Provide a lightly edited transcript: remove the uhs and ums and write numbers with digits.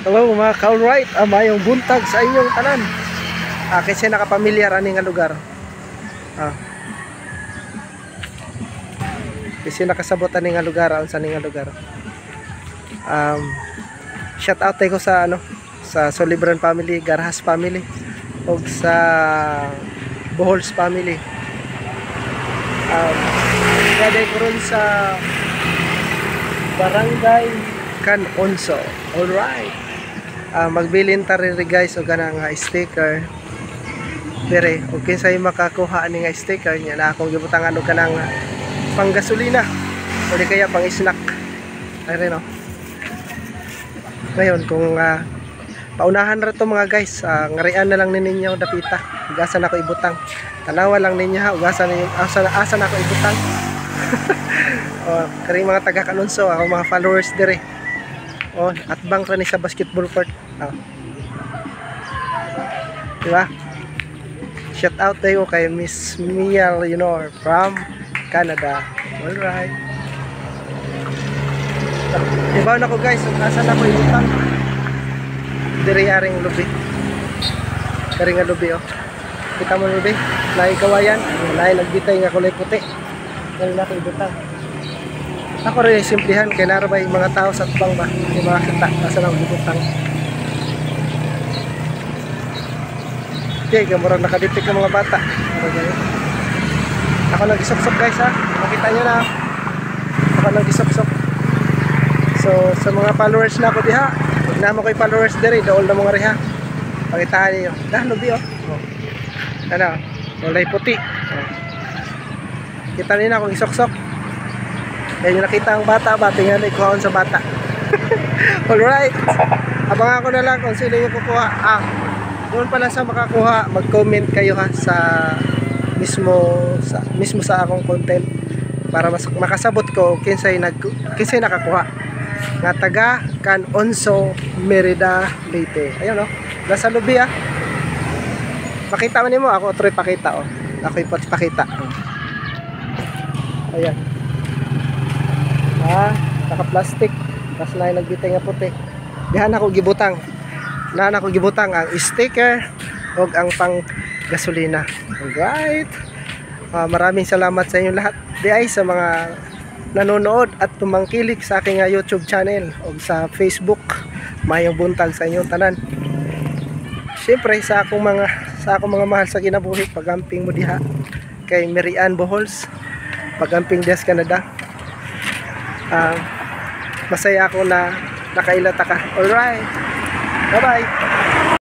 Hello mga ka-alright, mayong buntag sa inyong tanan. Kasi nakapamilyar ani nga lugar. Kasi nakasabot ani nga lugar, unsa ni nga lugar. Shout out tayo sa sa Solibran family, Garhas family, ug sa Bohols family. Kaday ko ron sa Barangay Canonso. Alright. Magbilin ta rin guys og ganang sticker. Dire, okay say makakuha ani nga sticker nya na akong gibutangan og kanang panggasolina o di kaya pang snack. Ay no. Ngayon kung paunahan ra to mga guys, ngarian na lang ninyo dapita. Ugasan ako ibutang. Tanawa lang ninyo ha, ugasan ninyo asa na ako ibutang. Kari mga taga Canonso, ako mga followers dire. At bang ra ni sa basketball court. Diba? Shout out tayo kay Miss Mia Leonor from Canada. Alright. Ibaw na ko guys, asan ako ibutang. Diri aring lubi. Kari nga lubi Kita mo lubi, lahi kawayan, lahi nagbitay nga kulay puti. Kari na ko ibutang. Ako rin simplihan kay narabay mga tao sa tubang ba, di mga kita, asan ako ibutang. Okay, gamurang nakadipik ng mga bata. Ako nag-isok-sok guys ha. Makita nyo na. Ako nag-isok-sok. So sa mga followers na ako diha, huwag na mo ko'y followers dire, daol na mga reha. Pakitaan niyo. Lubi Ano, walay puti. Kita niyo na akong isok-sok. Yan yung nakita ang bata, batingan ikuhaon sa bata. Alright. Abangan ko na lang kung sino yung kukuha. Doon pala sa makakuha, mag-comment kayo ha sa mismo sa akong content para makasabot ko kinsay nakakuha. Nga taga Canonso, Merida, Leyte. Ayun nasa lobby Pakita mo nimo ako troy pakita Ako ipakita. Ayan. Naka-plastic. Tas na nagbitay nga puti. Dihan ako gibutang. Ako gibutang ang sticker o ang pang gasolina. Alright. Maraming salamat sa inyo lahat. Di ay sa mga nanonood at tumangkilik sa aking YouTube channel o sa Facebook. Mayong buntag sa inyong tanan. Siyempre sa akong mga mahal sa kinabuhi, pagamping mo diha kay Marian Bohols, pagamping Des Canada. Masaya ako na nakailata ka. Alright. Bye-bye.